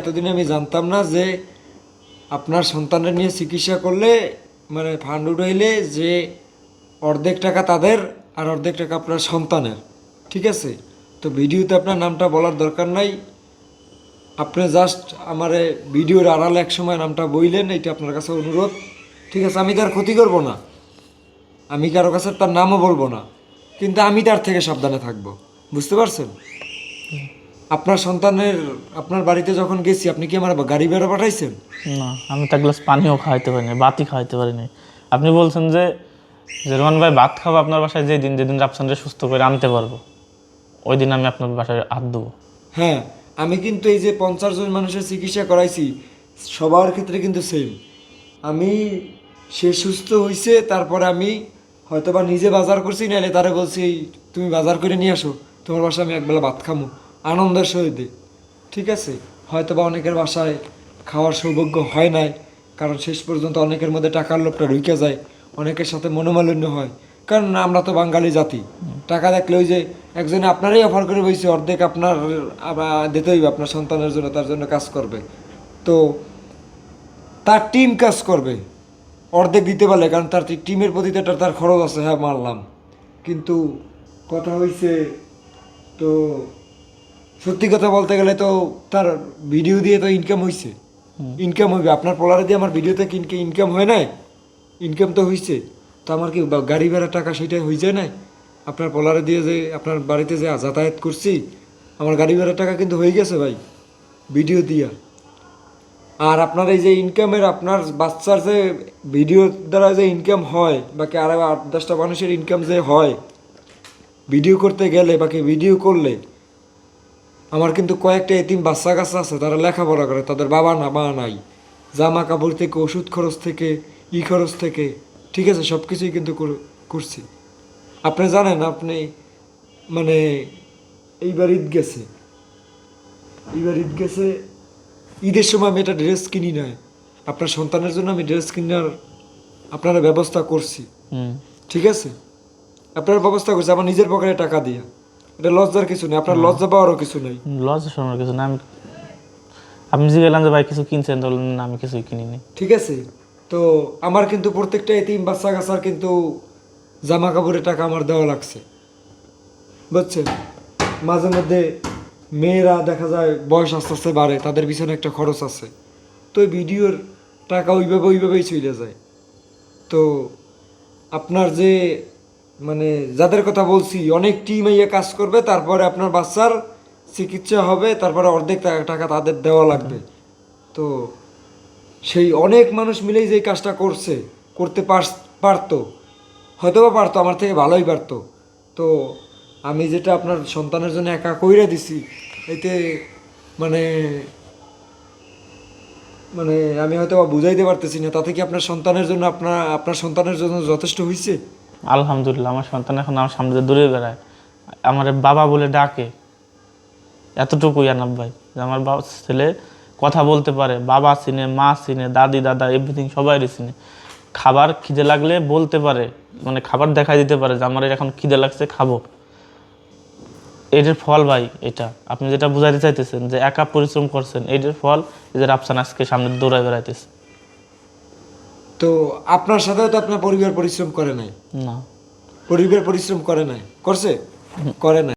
এতদিন আমি জানতাম না যে আপনার সন্তানের নিয়ে চিকিৎসা করলে মানে ফান্ড উঠাইলে যে অর্ধেক টাকা তাদের আর অর্ধেক টাকা আপনার সন্তানের, ঠিক আছে? তো ভিডিওতে আপনার নামটা বলার দরকার নাই, আপনি জাস্ট আমার ভিডিওর আড়ালে এক সময় নামটা বইলেন, এটা আপনার কাছে অনুরোধ, ঠিক আছে? আমি তার ক্ষতি করব না, আমি কারো কাছে তার নামও বলবো না, কিন্তু আমি তার থেকে সাবধানে থাকবো, বুঝতে পারছেন? আপনার সন্তানের আপনার বাড়িতে যখন গেছি আপনি কি আমার গাড়ি ভাড়া পাঠাইছেন? না, আমি তো এক গ্লাস পানিও খাওয়াইতে পারিনি, বাতি খাওয়াইতে পারিনি। আপনি বলছেন যে রোমান ভাই ভাত খাবো আপনার বাসায়, যেদিন রাফসানকে সুস্থ করে আনতে পারবো ওই দিন আমি আপনার বাসায় হাত দেবো। হ্যাঁ, আমি কিন্তু এই যে 50 জন মানুষের চিকিৎসা করাইছি সবার ক্ষেত্রে কিন্তু সেম। আমি সে সুস্থ হয়েছে তারপরে আমি হয়তোবা নিজে বাজার করছি, নাহলে তারা বলছি তুমি বাজার করে নিয়ে আসো, তোমার বাসায় আমি একবেলা ভাত খামো আনন্দের সহিতে, ঠিক আছে? হয়তোবা অনেকের বাসায় খাওয়ার সৌভাগ্য হয় নাই, কারণ শেষ পর্যন্ত অনেকের মধ্যে টাকার লোভটা ঢুকে যায়, অনেকের সাথে মনোমালিন্য হয়, কারণ আমরা তো বাঙালি জাতি, টাকা দেখলে ওই যে একজনে আপনারই অফার করে বসে অর্ধেক আপনার আবার দিতে হইবে আপনার সন্তানের জন্য, তার জন্য কাজ করবে, তো তার টিম কাজ করবে অর্ধেক দিতে পারলে, কারণ তার টিমের প্রতি তো তার খরচ আছে, হ্যাঁ মানলাম, কিন্তু কথা হয়েছে তো সত্যি কথা বলতে গেলে তো তার ভিডিও দিয়ে তো ইনকাম হয়েছে, ইনকাম হইবে, আপনার পোলারে দিয়ে আমার ভিডিওতে ইনকাম হয় নাই, ইনকাম তো হয়েছে, তো আমার কি গাড়ি ভাড়া টাকা সেটাই হয়ে যায় নাই? আপনার পোলারে দিয়ে যে আপনার বাড়িতে যে যাতায়াত করছি আমার গাড়ি ভাড়া টাকা কিন্তু হয়ে গেছে ভাই, ভিডিও দিয়া। আর আপনার এই যে ইনকামের আপনার বাচ্চার যে ভিডিও দ্বারা যে ইনকাম হয়, বাকি আরও 8-10টা মানুষের ইনকাম যে হয় ভিডিও করতে গেলে, বাকি ভিডিও করলে, আমার কিন্তু কয়েকটা এতিম বাচ্চা কাচ্চা আছে, তারা লেখাপড়া করে, তাদের বাবা না মা নাই, জামা কাপড় থেকে ওষুধ খরচ থেকে খরচ থেকে, ঠিক আছে, সব কিছুই কিন্তু করছি। আপনি জানেন, আপনি মানে এইবার ঈদ গেছে, ঈদের সময় আমি একটা ড্রেস কিনি না, আপনার সন্তানের জন্য আমি ড্রেস কিনার আপনারা ব্যবস্থা করছি, ঠিক আছে? আপনার ব্যবস্থা করছি আমার নিজের পকেটে টাকা দিয়ে, এটা লজ্জার কিছু নেই, আপনার লজ্জা পাওয়ারও কিছু নেই। লজ্জা শোনার কিছু না, আমি যে গেলাম যে ভাই কিছু কিনছেন, বললেন না আমি কিছুই কিনিনি, ঠিক আছে? তো আমার কিন্তু প্রত্যেকটা এতিম বাচ্চা কাচ্চার কিন্তু জামা কাপড়ের টাকা আমার দেওয়া লাগছে, বুঝছেন? মাঝে মধ্যে মেয়েরা দেখা যায় বয়স আস্তে আস্তে বাড়ে, তাদের পিছনে একটা খরচ আছে, তো ওই ভিডিওর টাকা ওইভাবেই চলে যায়। তো আপনার যে মানে যাদের কথা বলছি অনেক টিম ইয়ে কাজ করবে, তারপরে আপনার বাচ্চার চিকিৎসা হবে, তারপরে অর্ধেক টাকা তাদের দেওয়া লাগবে। তো সেই অনেক মানুষ মিলেই যে কাজটা করতে পারতো, হয়তো বা পারতো, আমার থেকে ভালোই পারতো। তো আমি যেটা আপনার সন্তানের জন্য একা কইরা দিছি, এতে মানে মানে আমি হয়তো বা বুঝাইতে পারতেছি না, তাতে কি আপনার সন্তানের জন্য আপনার সন্তানের জন্য যথেষ্ট হয়েছে? আলহামদুলিল্লাহ। আমার সন্তান এখন আমার সামনে দিয়ে দূরে বেড়ায়, আমার বাবা বলে ডাকে, এতটুকুই আনাব ভাই, যে আমার বাবা ছেলে কথা বলতে পারে, বাবা চিনে, মা চিনে, দাদি দাদা এভরিথিং সবাই চিনে, খাবার খিদে লাগলে বলতে পারে, মানে খাবার দেখাই দিতে পারে যে আমার এখন খিদে লাগছে খাবো। এটার ফল ভাই, এটা আপনি যেটা বুঝাইতে চাইতেছেন যে একা পরিশ্রম করছেন, এটার ফল এই যে রাফসান আজকে সামনে দৌড়ায় বেড়াইতেছে। তো আপনার সাথেও তো আপনার পরিবার পরিশ্রম করে নাই? না, পরিবার পরিশ্রম করে নাই, করছে? করে নাই।